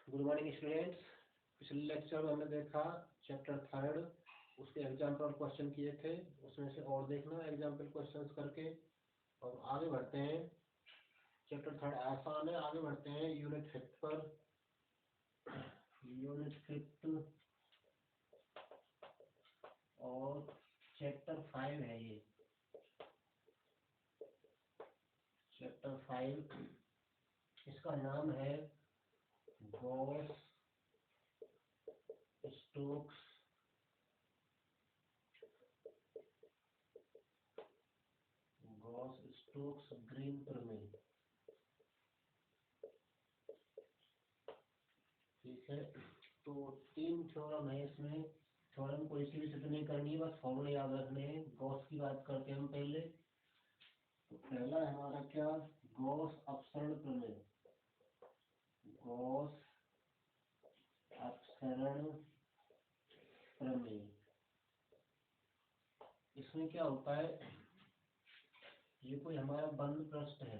Good morning students. पिछले lecture में हमने देखा चैप्टर थर्ड, उसके एग्जाम्पल क्वेश्चन किए थे, उसमें से और देखना एग्जाम्पल क्वेश्चंस करके। और आगे बढ़ते हैं। चैप्टर थर्ड आसान है, आगे बढ़ते हैं यूनिट फिफ्थ पर। यूनिट फिफ्थ और चैप्टर 5 है ये। चैप्टर 5 इसका नाम है गॉस स्टोक्स ग्रीन प्रमेय। ठीक है, तो 3 थ्योरम है इसमें। थ्योरम को इसी भी नहीं करनी है, बस फॉर्मूले याद रखने हैं। गॉस की बात करते हैं हम पहले। तो पहला है हमारा क्या, गॉस अपसरण प्रमेय। गॉस अपसरण प्रमेय, इसमें क्या होता है, ये कोई हमारा बंद पृष्ठ है।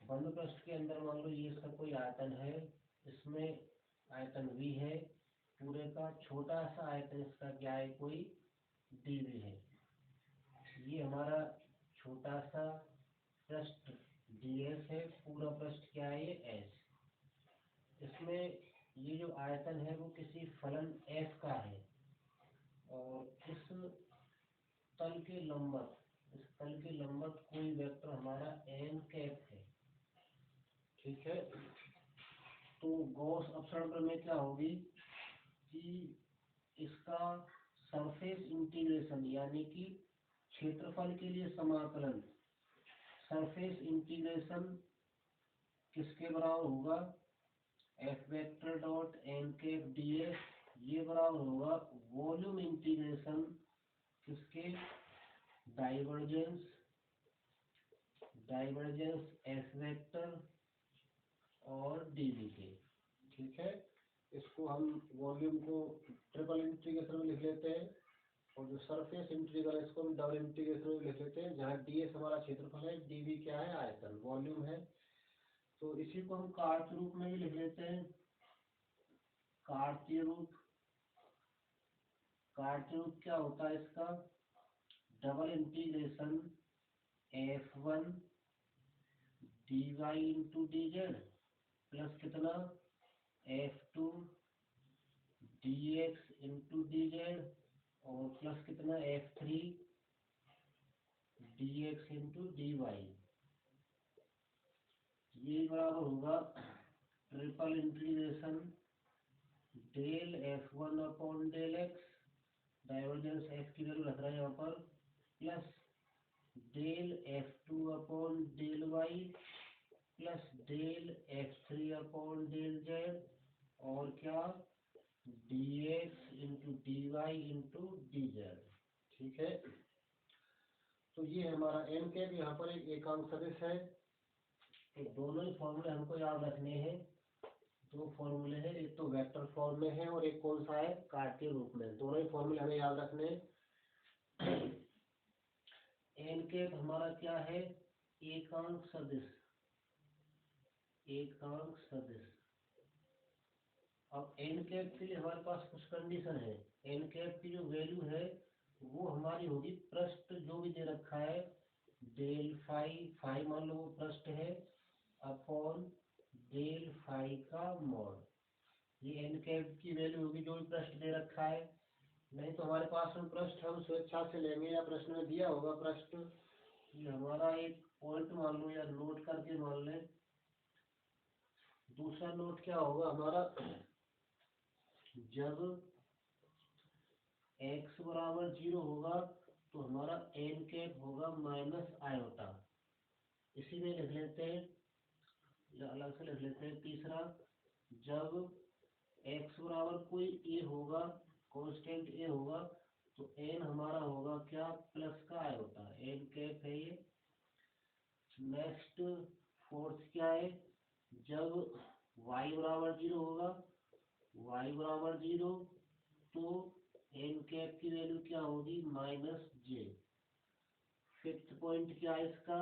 बंद पृष्ठ के अंदर मान लो ये इसका कोई आयतन है, इसमें आयतन V है पूरे का। छोटा सा आयतन इसका क्या है, कोई dV है। ये हमारा छोटा सा पृष्ठ ds है, पूरा पृष्ठ क्या है, ये S। इसमें ये जो आयतन है वो किसी फलन F का है, और इस तल के लंबवत कोई वेक्टर हमारा n कैप है। ठीक है, तो गॉस अपसरण प्रमेय क्या होगी कि इसका सरफेस इंटीग्रेशन यानी कि क्षेत्रफल के लिए समाकलन, सरफेस इंटीग्रेशन किसके बराबर होगा, f vector dot N cap ds, ये बराबर होगा वॉल्यूम इंटीग्रेशन किसके, डाइवर्जेंस एफ वेक्टर और dv के। ठीक है, इसको हम वॉल्यूम को ट्रिपल इंटीग्रेशन में लिख लेते हैं, और जो सरफेस इंटीग्रल है इसको हम डबल इंटीग्रेशन में लिख लेते हैं, जहाँ ds हमारा क्षेत्रफल है, dv क्या है, आयतन वॉल्यूम है। तो इसी को हम कार्तीय रूप में भी लिख लेते हैं। कार्तीय रूप क्या होता है इसका, double integration f1 dy into dz plus कितना f2 dx इंटू dz और प्लस कितना f3 dx इंटू dy। ये बराबर होगा triple integration del f1 upon del x, divergence f की वैल्यू रख रहे हैं यहाँ पर, plus del f2 upon del y plus del f3 upon del z, और क्या dx into dy into dz। ठीक है, तो ये हमारा n कैप यहाँ पर एक एकांक सदिश है। तो दोनों ही फॉर्मूले हमको याद रखने हैं। दो फॉर्मूले हैं, एक तो वेक्टर फॉर्म में है और एक कौन सा है, कार्तीय रूप में। दोनों ही फॉर्मूले हमें याद रखने हैं। n कैप हमारा क्या है, एकांक सदिश। अब n कैप के लिए हमारे पास कुछ कंडीशन है। n कैप की जो वैल्यू है वो हमारी होगी पृष्ठ जो भी दे रखा है, डेल फाई मान लो वो पृष्ठ है, अपॉन डेल फाई का मॉड। ये n कैप की वैल्यू होगी जो भी पृष्ठ दे रखा है। नहीं तो हमारे पास में पृष्ठ हम स्वेच्छा से लेंगे, या प्रश्न में दिया होगा पृष्ठ। ये हमारा एक पॉइंट मान लो या नोट करके मान लें। दूसरा नोट क्या होगा हमारा, जब x बराबर 0 होगा तो हमारा n कैप होगा माइनस आयोटा। इसी में लिख लेते हैं या अलग से लिख लेते हैं। तीसरा, जब x बराबर कोई a होगा, कांस्टेंट a होगा, तो n हमारा होगा क्या, प्लस का आयोटा, n कैप है ये। नेक्स्ट फोर्थ क्या है, जब y बराबर 0 होगा, तो n कैप की वैल्यू क्या होगी, माइनस j। फिफ्थ पॉइंट क्या है इसका,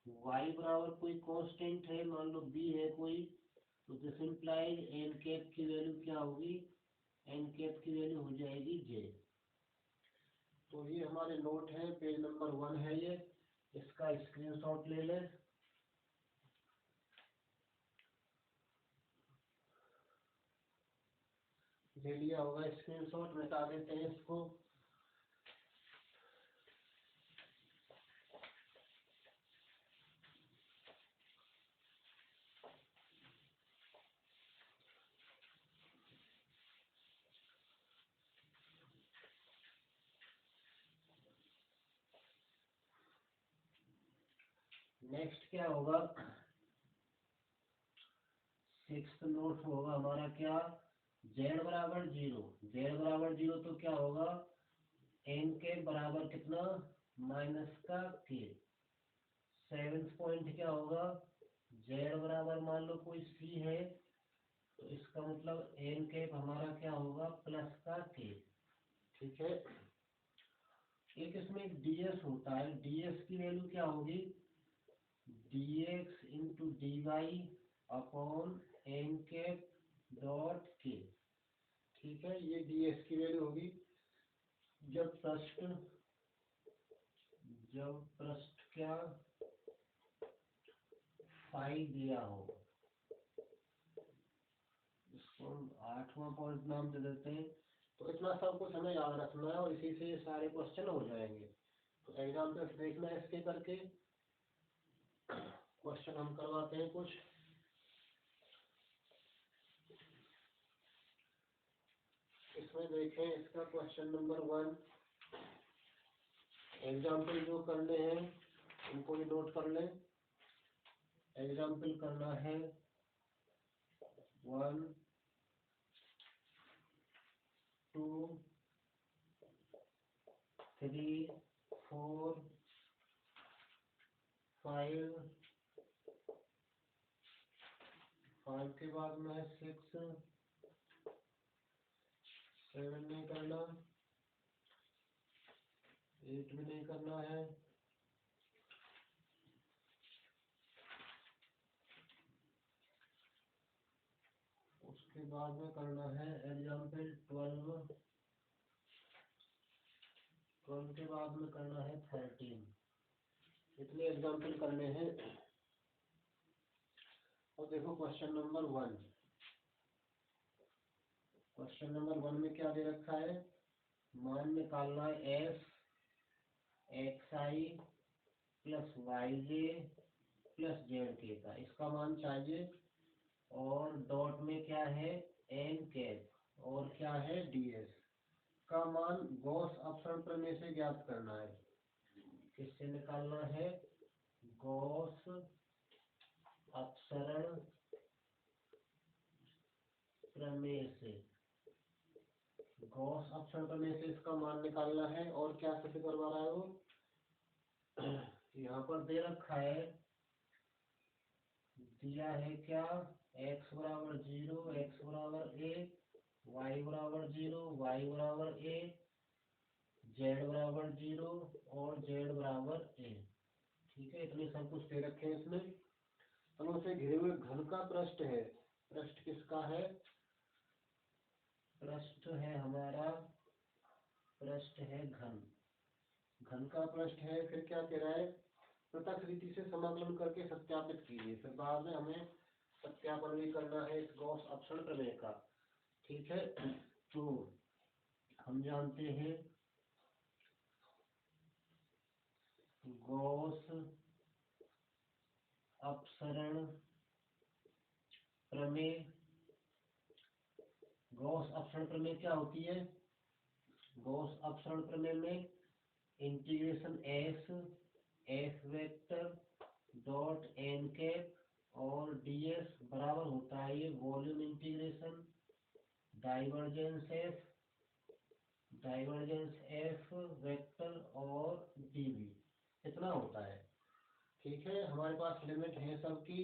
y बराबर कोई कांस्टेंट है, मान लो b है कोई, तो दिस इम्प्लाइज एन कैप की वैल्यू क्या होगी, एन कैप की वैल्यू हो जाएगी j। तो ये हमारे नोट है, पेज नंबर 1 है ये, इसका स्क्रीनशॉट ले लें। ले लिया होगा स्क्रीनशॉट, मिटा देते हैं इसको। नेक्स्ट क्या होगा, 6th नोट होगा हमारा क्या, z बराबर 0, z बराबर 0 तो क्या होगा, एन के बराबर कितना, माइनस का k। 7th पॉइंट क्या होगा, z बराबर मान लो कोई c है, तो इसका मतलब एन कैप हमारा क्या होगा, प्लस का k। ठीक है, एक इसमें एक ds होता है, ds की वैल्यू क्या होगी, dx into D y upon n cap dot के। ठीक है, ये ds की वैल्यू होगी। जब पृष्ठ क्या फाई दिया हो, इसको 8वां पॉइंट नाम दे देते हैं। तो इतना सब कुछ हमें याद रखना है और इसी से सारे क्वेश्चन हो जाएंगे। तो एग्जाम्पल्स देखना है इसके करके, क्वेश्चन हम करवाते हैं कुछ। इसमें देखें, इसका क्वेश्चन नंबर 1, एग्जाम्पल जो करने हैं उनको भी नोट कर लें। एग्जाम्पल करना है 1, 2, 3, 4, 5, 5 के बाद में है 6, 7 नहीं करना, 8 भी नहीं करना है, उसके बाद में करना है एग्जाम्पल 12, 12 के बाद में करना है 13। इतने एग्जाम्पल करने हैं। और देखो क्वेश्चन नंबर 1, क्वेश्चन नंबर 1 में क्या दे रखा है, मान निकालना है एफ एक्स आई प्लस वाई जे प्लस जेड के का, इसका मान चाहिए। और डॉट में क्या है, एन कैप और क्या है, डीएस का मान गॉस अपसरण प्रमेय से ज्ञात करना है। किससे निकालना है, गॉस अपसरण प्रमेय से, गॉस अपसरण प्रमेय से इसका मान निकालना है। और क्या सिद्ध करवा रहा है वो, यहाँ पर दे रखा है, दिया है क्या, x बराबर 0, x बराबर a, y बराबर 0, y बराबर a, z बराबर 0 और z बराबर a। ठीक है, इतने सब कुछ दे रखे हैं इसमें। तलों से घिरे हुए घन का पृष्ठ है, पृष्ठ किसका है, पृष्ठ है हमारा, पृष्ठ है घन, घन का पृष्ठ है। फिर क्या कह रहा है, पृथक रीति से समाकलन करके सत्यापित कीजिए। फिर बाद में हमें सत्यापन भी करना है इस गॉस अपसरण प्रमेय का। ठीक है, तो हम जानते हैं गॉस अपसरण प्रमेय, गॉस अपसरण प्रमेय क्या होती है, गॉस अपसरण प्रमेय में integration S F vector dot N cap और डीएस बराबर होता है ये volume integration divergence F vector और डीवी, इतना होता है। ठीक है, हमारे पास लिमिट है, सबकी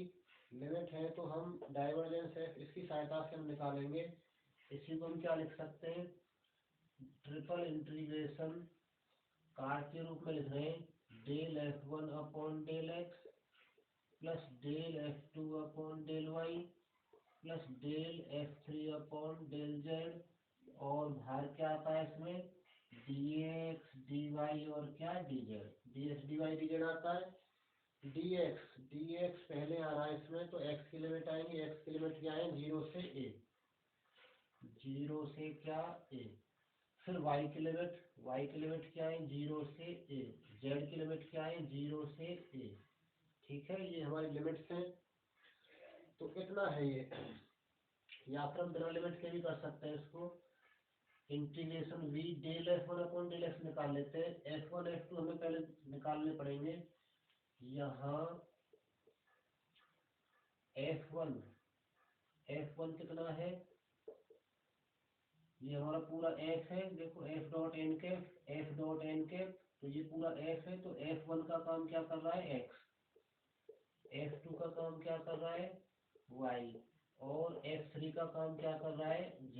लिमिट है, तो हम डाइवर्जेंस एफ इसकी सहायता से हम निकालेंगे। इसी को हम क्या लिख सकते हैं, ट्रिपल इंटीग्रेशन कार के रूप में लिख रहे हैं, del F1 upon del X plus del F2 upon del Y plus del F3 upon del Z, और भार क्या आता है इसमें dx dy और क्या dz, dx dy dz आता है। dx पहले आ रहा है इसमें, तो x की लिमिट आएंगे, x की लिमिट क्या है 0 से a, 0 से क्या a। फिर y की लिमिट क्या है 0 से a, z की लिमिट क्या है 0 से a। ठीक है, ये हमारी लिमिट्स हैं। तो कितना है ये, या फिर हम बिना लिमिट के भी कर सकते हैं इसको। Integration v del f1 upon del x निकाल लेते हैं। f1 f2 हमें पहले निकालने पड़ेंगे। यहाँ f1 कितना है, ये हमारा पूरा f है, देखो f डॉट एन कैप, तो ये पूरा f है। तो f1 का काम क्या कर रहा है x, f2 का काम क्या कर रहा है y, और f3 का काम क्या कर रहा है z,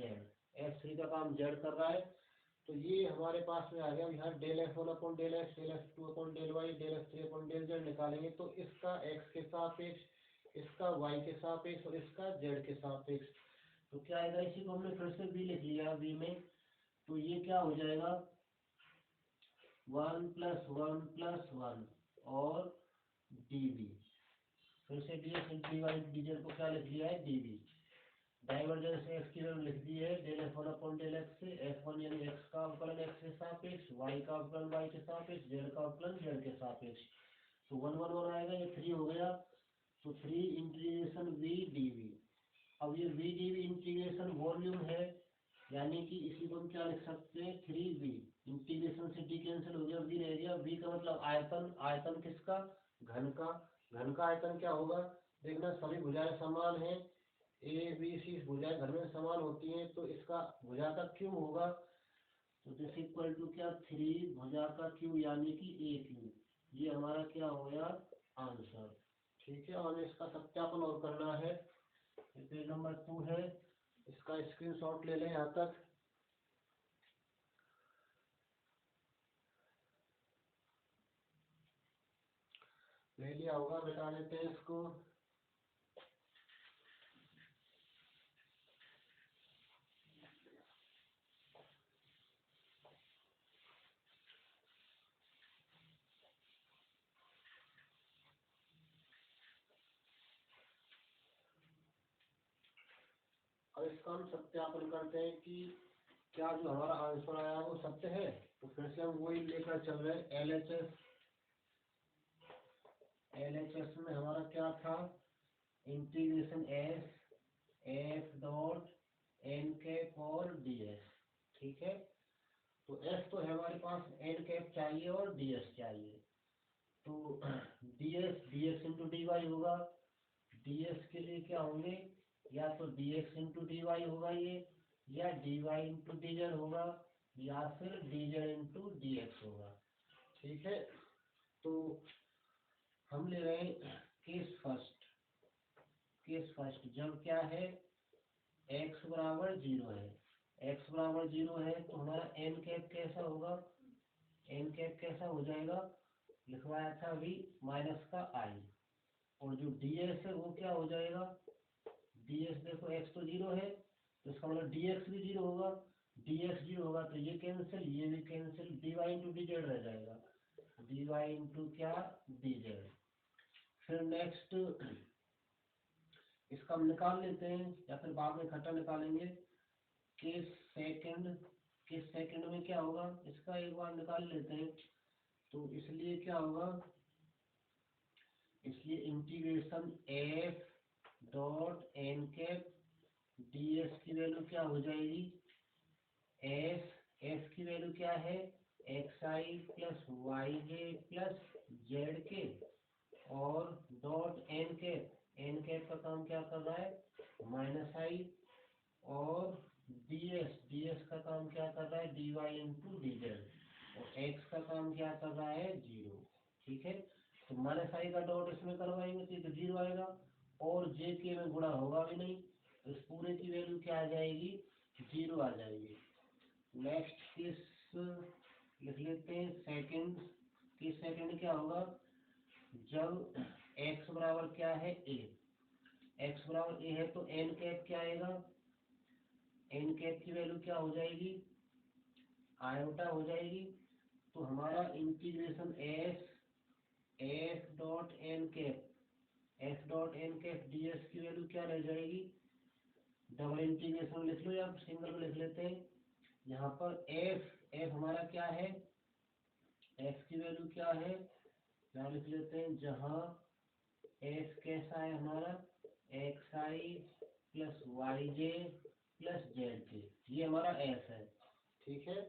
f3 का काम z कर रहा है। तो ये हमारे पास में आ गया। यहाँ del F1 upon del x, del F2 upon del y, del F3 upon del z निकालेंगे, तो इसका x के सापेक्ष, इसका y के सापेक्ष और इसका z के सापेक्ष। तो क्या आएगा, इसी को हमने फिर से v लिख लिया v में, तो ये क्या हो जाएगा 1 + 1 + 1 और dv, फिर से dx dy dz को क्या लिख लिया है dv। डाइवर्जेंस x की वैल्यू लिख दी है del F1 upon del x से। F1 यानी x का अवकलन x के सापेक्ष, y का अवकलन y के सापेक्ष, z का अवकलन z के सापेक्ष। तो 1 1 1 आएगा, ये 3 हो गया। तो 3 इंटीग्रेशन v dv। अब ये v dv इंटीग्रेशन वॉल्यूम है, यानी कि इसी को हम क्या लिख सकते हैं 3v, इंटीग्रेशन से d कैंसिल हो गया, v रह गया। v का मतलब आयतन, आयतन किसका घन का, घन का आयतन क्या होगा, देखना सभी भुजाएं समान है, ए बी सी भुजाएं घर में समान होती हैं, तो इसका भुजा का क्यू होगा। तो दिस इक्वल टू क्या 3 भुजा का क्यू यानी कि ए क्यू। ये हमारा क्या हो गया आंसर। ठीक है, और इसका सत्यापन और करना है। पेज नंबर 2 है, इसका स्क्रीनशॉट ले लें यहाँ तक। ले लिया होगा, मिटा लेते हैं इसको। और इसका हम सत्यापन करते हैं कि क्या जो हमारा आंसर आया वो सत्य है। तो फिर से हम वही लेकर चल रहे हैं LHS में हमारा क्या था integration f dot n cap और ds। ठीक है, तो f तो है हमारे पास, n कैप चाहिए और ds चाहिए। तो dx इंटू dy होगा। ds के लिए क्या होंगे, या तो dx इंटू dy होगा ये, या dy इंटू dz होगा, या फिर dz इंटू dx होगा। ठीक है, तो हम ले रहे हैं केस फर्स्ट। जब क्या है x बराबर 0 है, x बराबर 0 है, तो हमारा n कैप कैसा होगा, n कैप कैसा हो जाएगा, लिखवाया था v माइनस का i, और जो ds है वो क्या हो जाएगा, ds देखो x तो 0 है, तो इसका मतलब dx भी 0 होगा, dx 0 होगा, तो ये कैंसिल, ये भी कैंसिल, dy इंटू dz रह जाएगा, dy इंटू क्या dz। फिर नेक्स्ट इसका हम निकाल लेते हैं, या फिर बाद में इकट्ठा निकालेंगे। केस सेकंड में क्या होगा, इसका एक बार निकाल लेते हैं। तो इसलिए क्या होगा, इसलिए integration f dot n cap ds की वैल्यू क्या हो जाएगी, f की वैल्यू क्या है xi plus yj plus zk, और डॉट n कैप का काम क्या कर रहा है माइनस i, और ds का काम क्या कर रहा है dy इंटू dz, और x का काम क्या कर रहा है 0। ठीक है, तो माइनस i का डॉट इसमें करवाएंगे तो 0 आएगा, और jk में गुणा होगा भी नहीं, तो इस पूरे की वैल्यू क्या आ जाएगी 0 आ जाएगी। नेक्स्ट केस लिख लेते हैं सेकंड। केस सेकंड क्या होगा, जब x बराबर क्या है a, x बराबर a है तो n कैप क्या आएगा, n कैप की वैल्यू क्या हो जाएगी, आयोटा हो जाएगी। तो हमारा integration f dot n cap ds की वैल्यू क्या रह जाएगी, डबल इंटीग्रेशन लिख लो या सिंगल में लिख लेते हैं। यहाँ पर f हमारा क्या है, f की वैल्यू क्या है, यहाँ लिख लेते हैं, जहाँ f कैसा है हमारा xi plus yj plus zk, ये हमारा f है, ठीक है।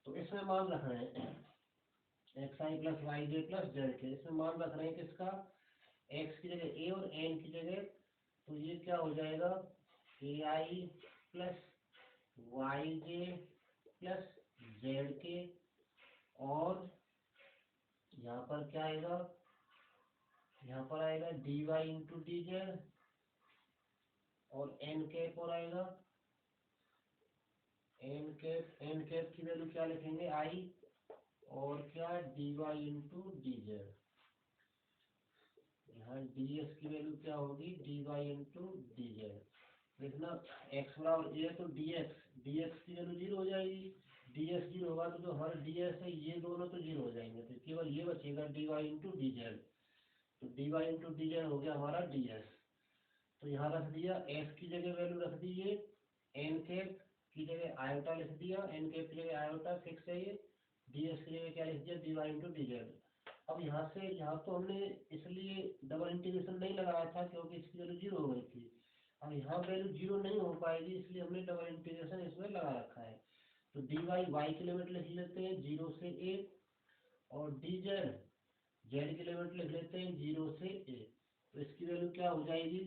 तो इसमें मान रख रहे हैं xi plus yj plus zk, इसमें मान रख रहे हैं किसका, x की जगह a और n की जगह, तो ये क्या हो जाएगा ai plus yj plus zk, और यहाँ पर क्या आएगा, यहाँ पर आएगा dy इंटू dz, और n कैप और आएगा n कैप की वैल्यू क्या लिखेंगे i, और क्या dy इंटू dz, यहाँ ds की वैल्यू क्या होगी dy इंटू dz। देखना x बराबर a तो dx की वैल्यू 0 हो जाएगी, ds 0 होगा तो जो हमारा ds है ये दोनों तो 0 हो जाएंगे, तो केवल ये बचेगा dy इंटू dz, तो dy इंटू dz हो गया हमारा ds। तो यहाँ रख दिया f की जगह वैल्यू रख दी ये, n कैप की जगह आयोटा लिख दिया, n कैप की जगह आयोटा फिक्स है ये, ds की जगह क्या लिख दिया dy इंटू dz। अब यहाँ से यहाँ तो हमने इसलिए डबल इंटीग्रेशन नहीं लगाया था क्योंकि इसकी वैल्यू 0 हो गई थी, अब यहाँ वैल्यू 0 नहीं हो पाएगी इसलिए हमने डबल इंटीग्रेशन इसमें लगा रखा है। तो dy y की लिमिट लिख लेते हैं 0 से a, और dz z की लिमिट लिख लेते हैं 0 से a, तो इसकी वैल्यू क्या हो जाएगी,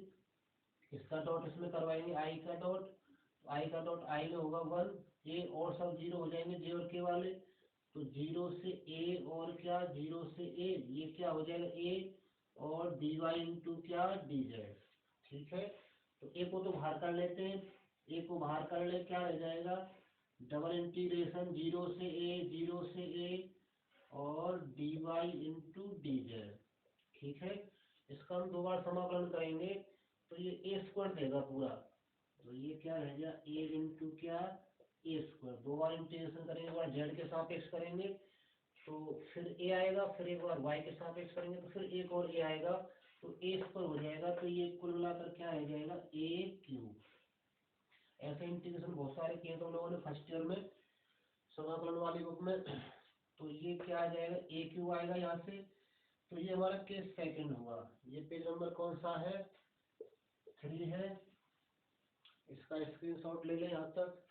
इसका डॉट इसमें करवाएंगे i का डॉट, तो i का डॉट i में होगा 1, a और सब 0 हो जाएंगे j और k वाले, तो 0 से a और क्या 0 से a, ये क्या हो जाएगा a, और dy इंटू क्या dz, ठीक है। तो a को तो बाहर कर लेते हैं, a को बाहर कर ले क्या रह जाएगा, डबल इंटीग्रेशन 0 से a और dy इंटू dz, ठीक है। इसका हम दो बार समाकलन करेंगे तो ये a स्क्वायर देगा पूरा, तो ये क्या रह गया a इंटू क्या a स्क्वायर, दो बार इंटीग्रेशन करेंगे, एक बार z के सापेक्ष करेंगे तो फिर a आएगा, फिर एक बार y के सापेक्ष करेंगे तो फिर एक और a आएगा, तो a स्क्वायर हो जाएगा, तो ये कुल मिलाकर क्या रह जाएगा a क्यूब। ऐसे इंटीग्रेशन बहुत सारे किए तो हम लोगों ने फर्स्ट ईयर में समाकलन वाली बुक में, तो ये क्या आ जाएगा a क्यूब आएगा यहाँ से। तो ये हमारा केस सेकंड हुआ, ये पेज नंबर कौन सा है 3 है, इसका स्क्रीनशॉट ले लें यहाँ तक,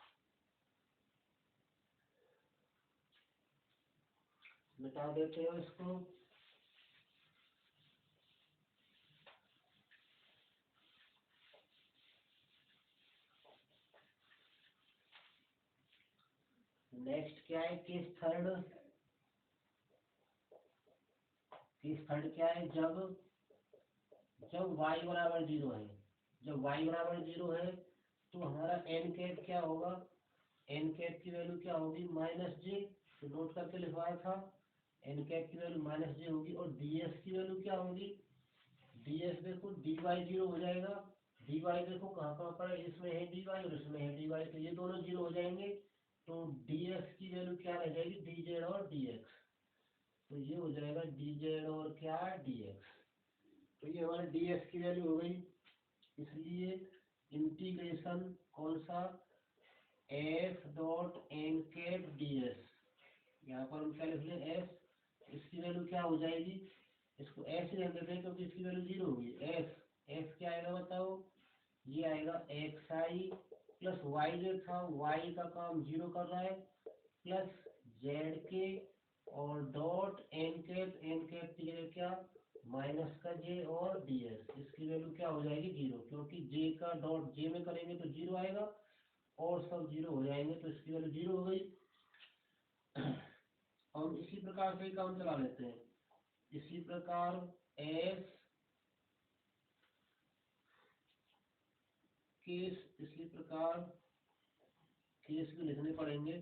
मिटा देते हो इसको। नेक्स्ट क्या है केस थर्ड, केस थर्ड क्या है, जब y बराबर 0 है, जब y बराबर 0 है तो हमारा n कैप क्या होगा, n कैप की वैल्यू क्या होगी माइनस जे, तो नोट करके लिखवाया था, n कैप की वैल्यू माइनस जे होगी, और ds की वैल्यू क्या होगी, ds देखो dy 0 हो जाएगा, dy देखो कहाँ कहाँ पर है, इसमें है dy और इसमें है dy, तो ये दोनों 0 हो जाएंगे, तो ds की वैल्यू क्या रह जाएगी dz और dx, तो ये हो जाएगा dz और क्या dx, तो ये हमारे ds की वैल्यू हो गई। इसलिए इंटीग्रेशन कौन सा f dot n cap ds, यहाँ पर हम क्या लिख लें f, इसकी वैल्यू क्या हो जाएगी, इसको f ही रख देते हैं क्योंकि इसकी वैल्यू 0 होगी, f क्या आएगा बताओ, ये आएगा xi प्लस yj था, y का काम 0 कर रहा है, प्लस zk और डॉट n कैप की जगह क्या माइनस का j और ds, इसकी वैल्यू क्या हो जाएगी 0, क्योंकि j का डॉट j में करेंगे तो 0 आएगा और सब 0 हो जाएंगे, तो इसकी वैल्यू 0 हो गई। हम इसी प्रकार से काम चला लेते हैं, इसी प्रकार s केस, इसी प्रकार केस भी लिखने पड़ेंगे।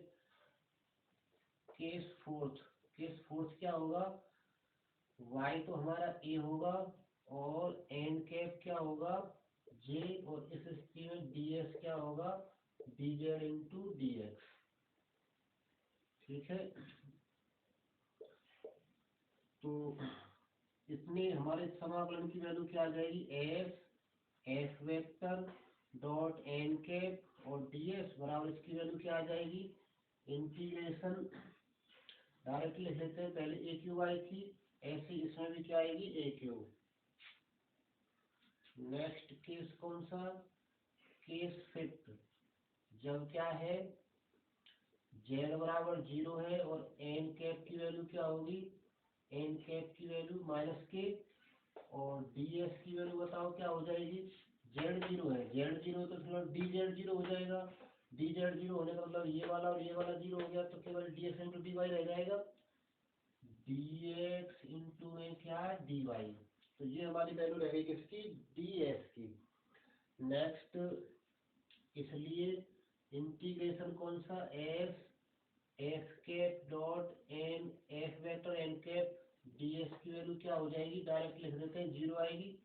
केस फोर्थ क्या होगा, y तो हमारा a होगा और एन कैप क्या होगा जे, और इस स्थिति में डी एस क्या होगा D Z into D x. ठीक है, तो इसमें हमारे समाकलन की वैल्यू क्या आ जाएगी, F vector dot N cap और डी एस बराबर इसकी वैल्यू क्या आ जाएगी, इंटीग्रेशन डायरेक्टली लिख लेते हैं, पहले ए क्यू आई थी, ऐसे इसमें भी क्या आएगी ए क्यू। नेक्स्ट केस कौन सा, केस फिफ्थ, जब क्या है जेड बराबर 0 है और एन कैप की वैल्यू क्या होगी, एन कैप की वैल्यू माइनस के, और डी एस की वैल्यू बताओ क्या हो जाएगी, जेड 0 है, जेड 0 तो मतलब डी जेड 0 हो जाएगा, डी जेड 0 होने का मतलब ये वाला और ये वाला 0 हो गया, तो केवल D X into D Y रह जाएगा, डी एक्स इंटू में क्या डी वाई। तो ये हमारी वैल्यू रह गई किसकी, डी एस की। नेक्स्ट, इसलिए इंटीग्रेशन कौन सा, F cap dot N F vector N cap D S की वैल्यू क्या हो जाएगी, डायरेक्ट लिख देते हैं 0 आएगी,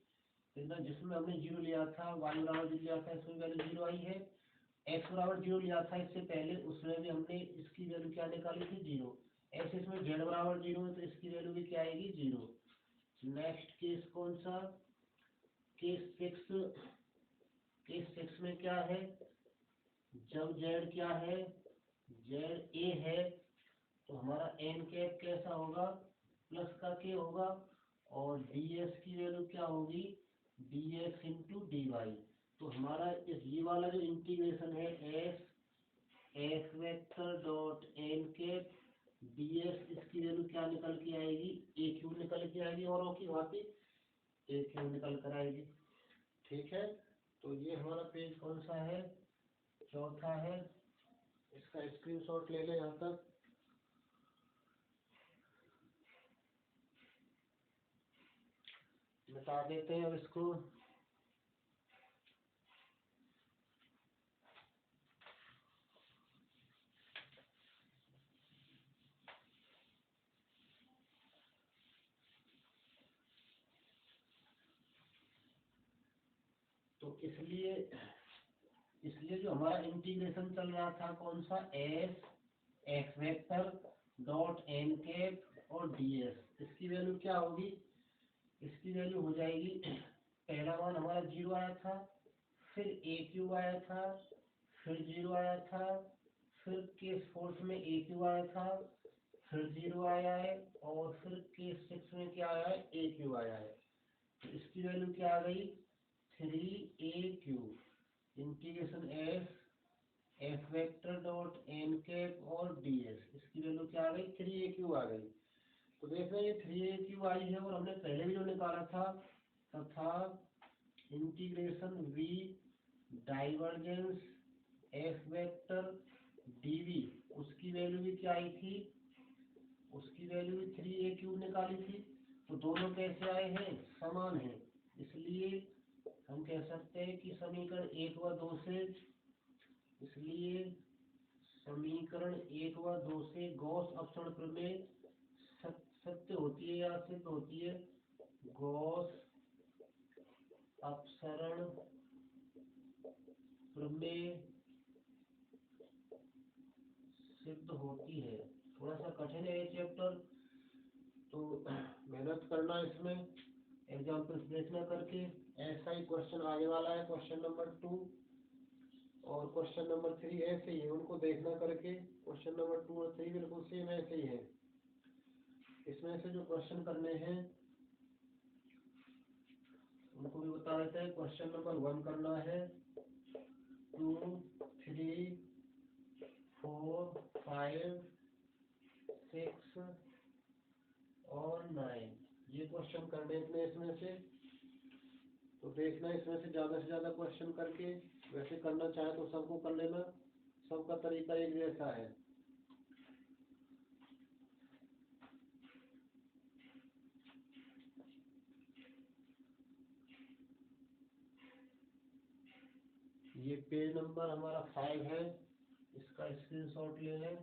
एकदम जिसमें हमने 0 लिया था, वाई बराबर 0 लिया था, इसमें वैल्यू 0 आई है, एक्स बराबर 0 लिया था इससे पहले, उसमें भी हमने इसकी वैल्यू क्या निकाली थी 0, ऐसे इसमें जेड बराबर 0 है तो इसकी वैल्यू भी क्या आएगी 0। नेक्स्ट केस कौन सा, केस सिक्स, केस सिक्स में क्या है, जब जेड क्या है, जेड ए है, तो हमारा एन कैप कैसा होगा, प्लस का के होगा, और डी एस की वैल्यू क्या होगी, D X into D Y. तो हमारा इस ये वाला जो इंटीग्रेशन है F vector dot N cap D S, इसकी वैल्यू क्या निकल के आएगी, ए क्यू निकल के आएगी, और की भांति ए क्यू निकल कर आएगी। ठीक है, तो ये हमारा पेज कौन सा है, चौथा है, इसका स्क्रीनशॉट ले लें यहाँ तक। मिटा देते हैं अब इसको। तो इसलिए जो हमारा इंटीग्रेशन चल रहा था कौन सा, S X vector dot N cap और डी एस, इसकी वैल्यू क्या होगी, इसकी वैल्यू हो जाएगी, पहला मान हमारा 0 आया था, फिर ए क्यू आया था, फिर 0 आया था, फिर केस फोर्थ में ए क्यू आया था, फिर 0 आया है, और फिर केस सिक्स में क्या आया है, ए क्यू आया है। तो इसकी वैल्यू क्या आ गई, 3a Q integration F vector dot N cap और डी एस, इसकी वैल्यू क्या आ गई, 3a क्यू आ गई। तो देख रहे हैं ये 3a क्यू आई है, और हमने पहले भी जो निकाला था तथा integration V divergence F vector DV, उसकी वैल्यू भी क्या आई थी, उसकी वैल्यू भी 3a क्यू निकाली थी। तो दोनों कैसे आए हैं, समान है, इसलिए हम कह सकते हैं कि समीकरण 1 व 2 से, इसलिए समीकरण 1 व 2 से गॉस अपसरण प्रमेय सत्य होती है या सिद्ध होती है, गॉस अपसरण प्रमेय सिद्ध होती है। थोड़ा सा कठिन है ये चैप्टर, तो मेहनत करना इसमें, एग्जाम्पल्स देखना करके। ऐसा ही क्वेश्चन आगे वाला है, क्वेश्चन नंबर 2 और क्वेश्चन नंबर 3 ऐसे ही है, उनको देखना करके। क्वेश्चन नंबर 2 और 3 बिल्कुल सेम ऐसे ही है। इसमें से जो क्वेश्चन करने हैं उनको भी बता देते हैं। क्वेश्चन नंबर 1 करना है, 2, 3, 4, 5, 6 और 9, ये क्वेश्चन करने हैं इसमें से। तो देखना इसमें से ज़्यादा क्वेश्चन करके, वैसे करना चाहे तो सबको कर लेना, सबका तरीका एक जैसा है। ये पेज नंबर हमारा 5 है, इसका स्क्रीनशॉट ले लें।